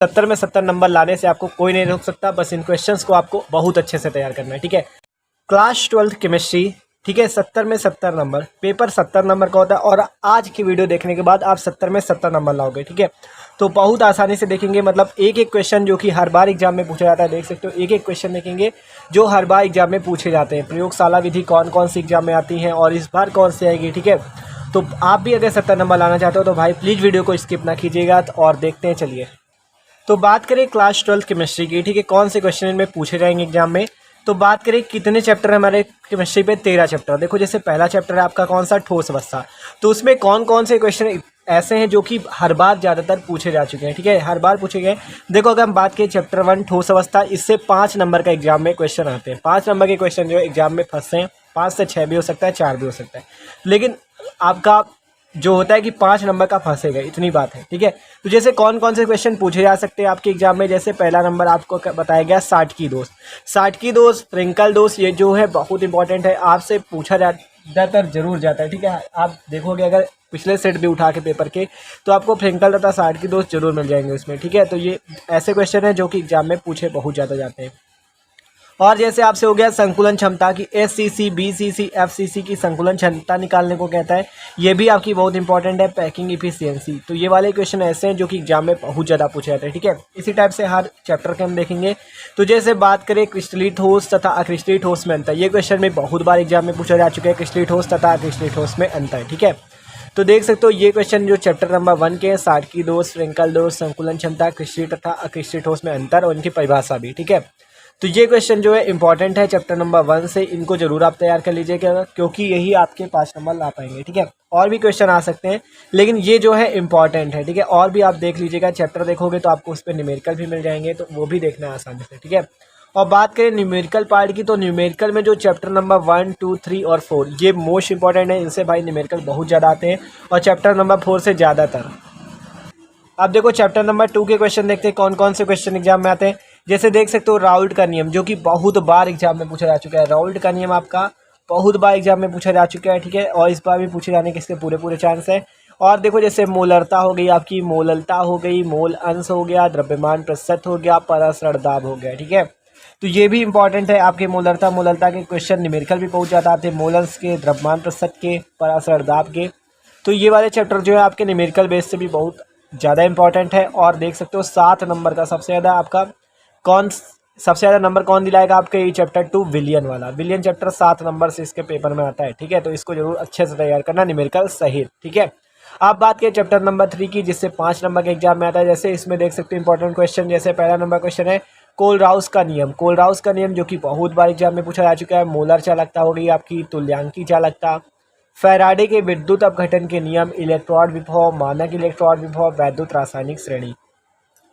70 में 70 नंबर लाने से आपको कोई नहीं रोक सकता, बस इन क्वेश्चंस को आपको बहुत अच्छे से तैयार करना है। ठीक है, क्लास 12th केमिस्ट्री, ठीक है, 70 में 70 नंबर, पेपर 70 नंबर का होता है और आज की वीडियो देखने के बाद आप 70 में 70 नंबर लाओगे। ठीक है, तो बहुत आसानी से देखेंगे, मतलब एक एक क्वेश्चन जो कि हर बार एग्जाम में पूछा जाता है, देख सकते हो एक एक क्वेश्चन देखेंगे जो हर बार एग्जाम में पूछे जाते हैं। प्रयोगशाला विधि कौन कौन सी एग्जाम में आती हैं और इस बार कौन सी आएगी। ठीक है, तो आप भी अगर 70 नंबर लाना चाहते हो तो भाई प्लीज़ वीडियो को स्किप ना कीजिएगा। और देखते हैं, चलिए। तो बात करें क्लास 12th केमिस्ट्री की, ठीक है, कौन से क्वेश्चन इनमें पूछे जाएंगे एग्जाम में। तो बात करें कितने चैप्टर है हमारे केमिस्ट्री पे, 13 चैप्टर। देखो जैसे पहला चैप्टर है आपका कौन सा, ठोस अवस्था, तो उसमें कौन कौन से क्वेश्चन ऐसे हैं जो कि हर बार ज़्यादातर पूछे जा चुके हैं। ठीक है, हर बार पूछे गए। देखो अगर हम बात करें चैप्टर 1 ठोस अवस्था, इससे 5 नंबर का एग्जाम में क्वेश्चन आते हैं। 5 नंबर के क्वेश्चन जो एग्जाम में फंसते हैं, 5 से 6 भी हो सकता है, 4 भी हो सकता है, लेकिन आपका जो होता है कि 5 नंबर का फंसेगा, इतनी बात है। ठीक है, तो जैसे कौन कौन से क्वेश्चन पूछे जा सकते हैं आपके एग्जाम में, जैसे पहला नंबर आपको बताया गया साटकी दोष। साटकी दोष, फ्रेंकल दोष, ये जो है बहुत इंपॉर्टेंट है, आपसे पूछा ज़्यादातर जरूर जाता है। ठीक है, आप देखोगे अगर पिछले सेट भी उठा के पेपर के, तो आपको फ्रेंकल तथा साटकी दोष जरूर मिल जाएंगे उसमें। ठीक है, तो ये ऐसे क्वेश्चन है जो कि एग्जाम में पूछे बहुत ज़्यादा जाते हैं। और जैसे आपसे हो गया संकुलन क्षमता की, SCC, BCC, FCC की संकुलन क्षमता निकालने को कहता है, ये भी आपकी बहुत इंपॉर्टेंट है। पैकिंग इफिशियंसी, तो ये वाले क्वेश्चन ऐसे हैं जो कि एग्जाम में बहुत ज़्यादा पूछे जाते हैं। ठीक है, इसी टाइप से हर चैप्टर के हम देखेंगे। तो जैसे बात करें क्रिस्टलीय ठोस तथा अक्रिस्टलीय ठोस में अंतर, ये क्वेश्चन में बहुत बार एग्जाम में पूछा जा चुका है, क्रिस्टलीय ठोस तथा अक्रिस्टलीय ठोस में अंतर। ठीक है, तो देख सकते हो ये क्वेश्चन जो चैप्टर नंबर 1 के, साटकी दोष, फ्रेंकल दोष, संकुलन क्षमता, क्रिस्टलीय तथा अक्रिस्टलीय ठोस में अंतर और इनकी परिभाषा भी। ठीक है, तो ये क्वेश्चन जो है इंपॉर्टेंट है चैप्टर नंबर 1 से, इनको जरूर आप तैयार कर लीजिएगा क्योंकि यही आपके 5 नंबर ला पाएंगे। ठीक है, और भी क्वेश्चन आ सकते हैं लेकिन ये जो है इंपॉर्टेंट है। ठीक है, और भी आप देख लीजिएगा, चैप्टर देखोगे तो आपको उस पर न्यूमेरिकल भी मिल जाएंगे, तो वो भी देखना है आसानी से। ठीक है, और बात करें न्यूमेरिकल पार्ट की, तो न्यूमेरिकल में जो चैप्टर नंबर 1, 2, 3 और 4 ये मोस्ट इंपॉर्टेंट है, इनसे भाई न्यूमेरिकल बहुत ज़्यादा आते हैं और चैप्टर नंबर 4 से ज़्यादातर। अब देखो चैप्टर नंबर 2 के क्वेश्चन देखते हैं कौन कौन से क्वेश्चन एग्जाम में आते हैं। जैसे देख सकते हो राउल्ट का नियम, जो कि बहुत बार एग्जाम में पूछा जा चुका है। राउल्ट का नियम आपका बहुत बार एग्जाम में पूछा जा चुका है। ठीक है, और इस बार भी पूछे जाने के इसके पूरे चांस है। और देखो जैसे मोलरता हो गई आपकी, मोललता हो गई, मोल अंश हो गया, द्रव्यमान प्रतिशत हो गया, परसरण दाब हो गया। ठीक है, तो ये भी इंपॉर्टेंट है आपके। मोललता के क्वेश्चन न्यूमेरिकल भी बहुत ज़्यादा आते हैं, मोल अंश के, द्रव्यमान प्रतिशत के, परसरण दाब के। तो ये वाले चैप्टर जो है आपके न्यूमेरिकल बेस से भी बहुत ज़्यादा इंपॉर्टेंट है। और देख सकते हो 7 नंबर का सबसे ज़्यादा आपका सबसे ज़्यादा नंबर कौन दिलाएगा आपके, ये चैप्टर 2 विलियन वाला। विलियन चैप्टर 7 नंबर से इसके पेपर में आता है। ठीक है, तो इसको जरूर अच्छे से तैयार करना, न्यूमेरिकल सहित। ठीक है, आप बात करें चैप्टर नंबर 3 की, जिससे 5 नंबर के एग्जाम में आता है। जैसे इसमें देख सकते हो इंपॉर्टेंट क्वेश्चन, जैसे पहला नंबर क्वेश्चन है कोलराउस का नियम। कोलराउस का नियम जो कि बहुत बार एग्जाम में पूछा जा चुका है। मोलर चालकता हो गई आपकी, तुल्यांकी चालकता, फैराडे के विद्युत अपघटन के नियम, इलेक्ट्रॉन विभव, मानक इलेक्ट्रॉन विभव, वैद्युत रासायनिक श्रेणी।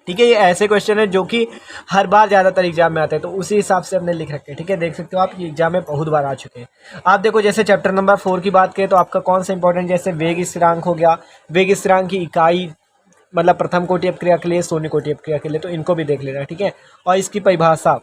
ठीक है, ये ऐसे क्वेश्चन है जो कि हर बार ज़्यादातर एग्जाम में आते हैं, तो उसी हिसाब से हमने लिख रखे हैं। ठीक है, देख सकते हो आप ये एग्जाम में बहुत बार आ चुके हैं। आप देखो जैसे चैप्टर नंबर 4 की बात करें तो आपका कौन सा इंपॉर्टेंट, जैसे वेग स्थिरांक हो गया। वेग स्थिरांक की इकाई मतलब प्रथम कोटि अपक्रिया के लिए, शून्य कोटि अपक्रिया के लिए, तो इनको भी देख लेना। ठीक है, और इसकी परिभाषा,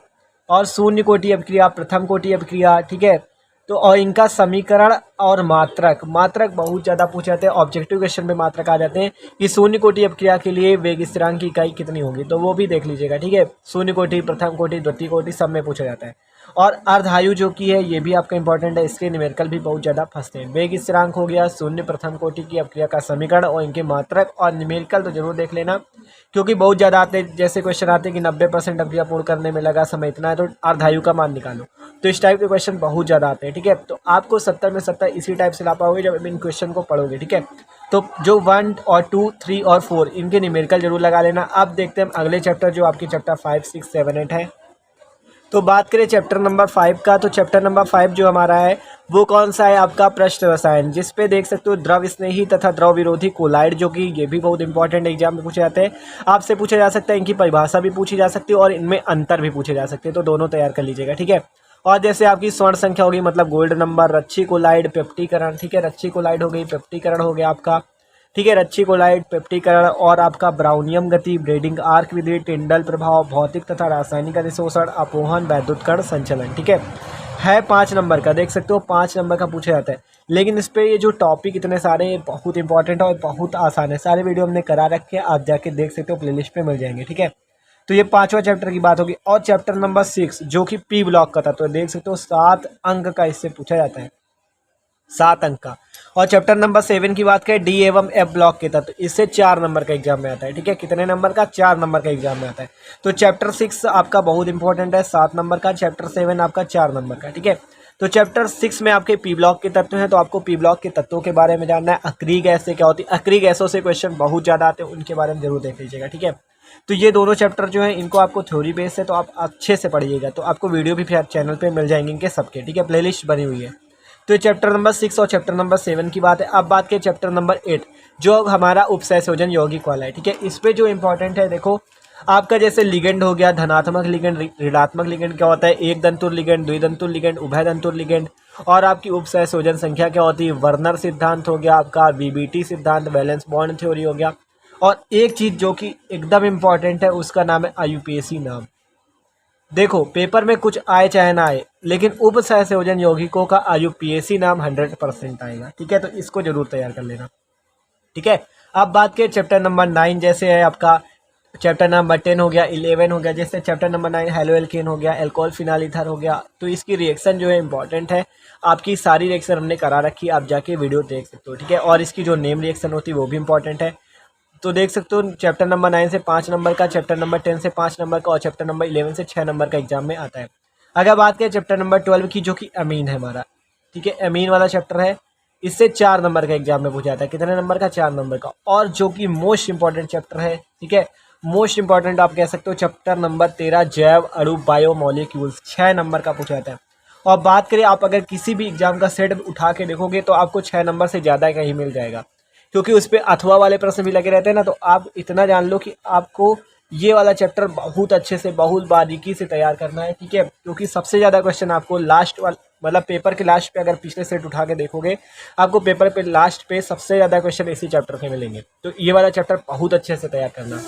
और शून्य कोटि अपक्रिया, प्रथम कोटि अपक्रिया। ठीक है, तो और इनका समीकरण और मात्रक बहुत ज़्यादा पूछे जाते हैं। ऑब्जेक्टिव क्वेश्चन में मात्रक आ जाते हैं कि शून्य कोटि अपक्रिया के लिए वेग स्थिरांक की इकाई कितनी होगी, तो वो भी देख लीजिएगा। ठीक है, शून्य कोटि, प्रथम कोटि, द्वितीय कोटि सब में पूछा जाता है। और अर्धायु जो की है ये भी आपका इंपॉर्टेंट है, इसके न्यूमेरिकल भी बहुत ज़्यादा फंसते हैं। वेग स्थिरांक हो गया, शून्य, प्रथम कोटि की अपक्रिया का समीकरण और इनके मात्रक और न्यूमेरिकल तो जरूर देख लेना क्योंकि बहुत ज़्यादा आते हैं। जैसे क्वेश्चन आते हैं कि 90% अपक्रिया पूर्ण करने में लगा समय इतना है, तो अर्धायु का मान निकालो, तो इस टाइप के क्वेश्चन बहुत ज़्यादा आते हैं। ठीक है, तो आपको 70 में 70 इसी टाइप से ला पाओगे जब इन क्वेश्चन को पढ़ोगे। ठीक है, तो जो 1 और 2, 3 और 4 इनके न्यूमेरिकल जरूर लगा लेना। अब देखते हैं अगले चैप्टर जो आपके चैप्टर 5, 6, 7, 8 है। तो बात करें चैप्टर नंबर 5 का, तो चैप्टर नंबर 5 जो हमारा है वो कौन सा है आपका, पृष्ठ रसायन, जिसपे देख सकते हो द्रव स्नेही तथा द्रव विरोधी कोलाइड, जो कि ये भी बहुत इंपॉर्टेंट एग्जाम में पूछे जाते हैं। आपसे पूछा जा सकता है, इनकी परिभाषा भी पूछी जा सकती है और इनमें अंतर भी पूछे जा सकते हैं, तो दोनों तैयार कर लीजिएगा। ठीक है, और जैसे आपकी स्वर्ण संख्या होगी मतलब गोल्ड नंबर, रच्छी कोलाइड, पेप्टीकरण। ठीक है, रच्छी कोलाइड हो गई, पेप्टीकरण हो गया आपका। ठीक है, रच्छी कोलाइड, पेप्टीकरण और आपका ब्राउनियम गति, ब्रेडिंग आर्क विधि, टिंडल प्रभाव, भौतिक तथा रासायनिक अधिशोषण, अपोहन, वैद्युत कण संचलन। ठीक है 5 नंबर का, देख सकते हो 5 नंबर का पूछा जाता है। लेकिन इस पे ये जो टॉपिक इतने सारे बहुत इंपॉर्टेंट है और बहुत आसान है, सारे वीडियो हमने करा रखे हैं, आप जाके देख सकते हो, प्लेलिस्ट पे मिल जाएंगे। ठीक है, तो ये 5वां चैप्टर की बात होगी। और चैप्टर नंबर 6 जो कि पी ब्लॉक का था, तो देख सकते हो 7 अंक का इससे पूछा जाता है, 7 अंक का। और चैप्टर नंबर 7 की बात करें डी एवं एफ ब्लॉक के था, तो इससे 4 नंबर का एग्जाम में आता है। ठीक है, कितने नंबर का? 4 नंबर का एग्जाम में आता है। तो चैप्टर 6 आपका बहुत इंपॉर्टेंट है, 7 नंबर का। चैप्टर 7 आपका 4 नंबर का। ठीक है, तो चैप्टर 6 में आपके पी ब्लॉक के तत्व हैं, तो आपको पी ब्लॉक के तत्वों के बारे में जानना है। अक्रिय गैस से क्या होती है, अक्रिय गैसों से क्वेश्चन बहुत ज़्यादा आते हैं, उनके बारे में जरूर देख लीजिएगा। ठीक है, तो ये दोनों चैप्टर जो है इनको आपको थ्योरी बेस है, तो आप अच्छे से पढ़िएगा। तो आपको वीडियो भी फिर चैनल पे मिल जाएंगे इनके सबके। ठीक है, प्लेलिस्ट बनी हुई है। तो ये चैप्टर नंबर 6 और चैप्टर नंबर 7 की बात है। अब बात करें चैप्टर नंबर 8 जो हमारा उपसंयोजन यौगिक वाला है। ठीक है, इस पे जो इंपॉर्टेंट है, देखो आपका जैसे लिगेंड हो गया, धनात्मक लिगेंड, ऋणात्मक लिगेंड क्या होता है, एक दंतुर लिगेंड, द्विदंतुर लिगेंड, उभय दंतुर लिगेंड, और आपकी उपसंयोजन संख्या क्या होती है, वर्नर सिद्धांत हो गया आपका, वीबीटी सिद्धांत, वैलेंस बॉन्ड थ्योरी हो गया। और एक चीज जो कि एकदम इंपॉर्टेंट है, उसका नाम है आईयूपीएसी नाम। देखो पेपर में कुछ आए चाहे ना आए, लेकिन उपसंयोजन यौगिकों का आईयूपीएसी नाम 100% आएगा। ठीक है, तो इसको जरूर तैयार कर लेना। ठीक है, अब बात करें चैप्टर नंबर 9 जैसे है आपका, चैप्टर नंबर 10 हो गया, 11 हो गया, जैसे चैप्टर नंबर 9 हेलो एल्केन हो गया, एल्कोहल फिनाल ईथर हो गया। तो इसकी रिएक्शन जो है इंपॉर्टेंट है, आपकी सारी रिएक्शन हमने करा रखी है, आप जाके वीडियो देख सकते हो। ठीक है, और इसकी जो नेम रिएक्शन होती है वो भी इंपॉर्टेंट है। तो देख सकते हो चैप्टर नंबर 9 से 5 नंबर का, चैप्टर नंबर 10 से 5 नंबर का, और चैप्टर नंबर 11 से 6 नंबर का एग्जाम में आता है। अगर बात करें चैप्टर नंबर 12 की, जो कि अमीन है हमारा, ठीक है, अमीन वाला चैप्टर है, इससे 4 नंबर का एग्जाम में पूछा जाता है। कितने नंबर का? 4 नंबर का। और जो कि मोस्ट इंपॉर्टेंट चैप्टर है, ठीक है, मोस्ट इंपॉर्टेंट आप कह सकते हो, चैप्टर नंबर 13 जैव अणु बायोमोलिक्यूल्स, 6 नंबर का पूछा जाता है। और बात करें आप अगर किसी भी एग्जाम का सेट उठा के देखोगे तो आपको 6 नंबर से ज़्यादा कहीं मिल जाएगा, क्योंकि उस पर अथवा वाले प्रश्न भी लगे रहते हैं ना। तो आप इतना जान लो कि आपको ये वाला चैप्टर बहुत अच्छे से, बहुत बारीकी से तैयार करना है। ठीक है, क्योंकि सबसे ज़्यादा क्वेश्चन आपको लास्ट वाला, मतलब पेपर के लास्ट पे अगर पिछले सेट उठा के देखोगे, आपको पेपर पे लास्ट पे सबसे ज़्यादा क्वेश्चन इसी चैप्टर के मिलेंगे। तो ये वाला चैप्टर बहुत अच्छे से तैयार करना।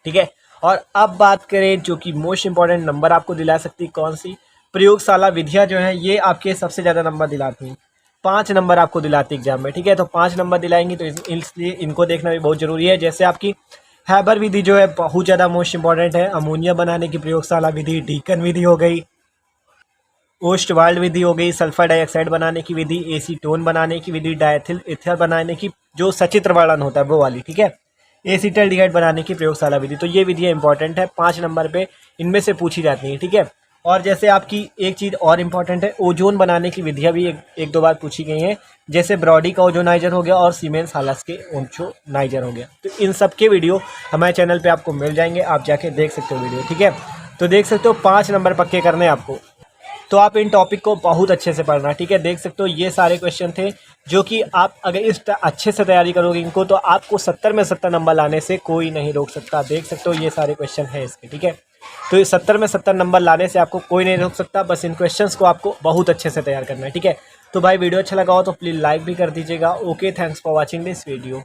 ठीक है, और अब बात करें जो कि मोस्ट इंपॉर्टेंट नंबर आपको दिला सकती है, कौन सी? प्रयोगशाला विधियाँ जो है ये आपके सबसे ज़्यादा नंबर दिलाती हैं, 5 नंबर आपको दिलाती है एग्जाम में। ठीक है, तो 5 नंबर दिलाएंगी, तो इसलिए इनको देखना भी बहुत जरूरी है। जैसे आपकी हैबर विधि जो है बहुत ज़्यादा मोस्ट इंपॉर्टेंट है, अमोनिया बनाने की प्रयोगशाला विधि, डीकन विधि हो गई, ओस्टवाल्ड विधि हो गई, सल्फर डाइऑक्साइड बनाने की विधि, एसीटोन बनाने की विधि, डायथिल ईथर बनाने की जो सचित्र वर्णन होता है वो वाली, ठीक है, एसीटल्डिहाइड बनाने की प्रयोगशाला विधि। तो ये विधियाँ इंपॉर्टेंट है, 5 नंबर पे इनमें से पूछी जाती हैं। ठीक है, और जैसे आपकी एक चीज़ और इम्पॉर्टेंट है, ओजोन बनाने की विधियाँ भी एक दो बार पूछी गई हैं, जैसे ब्रॉडी का ओजोनाइजर हो गया और सीमेंस हालस के ओजोनाइजर हो गया। तो इन सब के वीडियो हमारे चैनल पे आपको मिल जाएंगे, आप जाके देख सकते हो वीडियो। ठीक है, तो देख सकते हो 5 नंबर पक्के करने हैं आपको, तो आप इन टॉपिक को बहुत अच्छे से पढ़ना। ठीक है, देख सकते हो ये सारे क्वेश्चन थे जो कि आप अगर इस अच्छे से तैयारी करोगे इनको, तो आपको 70 में 70 नंबर लाने से कोई नहीं रोक सकता। देख सकते हो ये सारे क्वेश्चन हैं इसके। ठीक है, तो ये 70 में 70 नंबर लाने से आपको कोई नहीं रोक सकता, बस इन क्वेश्चंस को आपको बहुत अच्छे से तैयार करना है। ठीक है, तो भाई वीडियो अच्छा लगा हो तो प्लीज़ लाइक भी कर दीजिएगा। Okay, thanks for watching this video.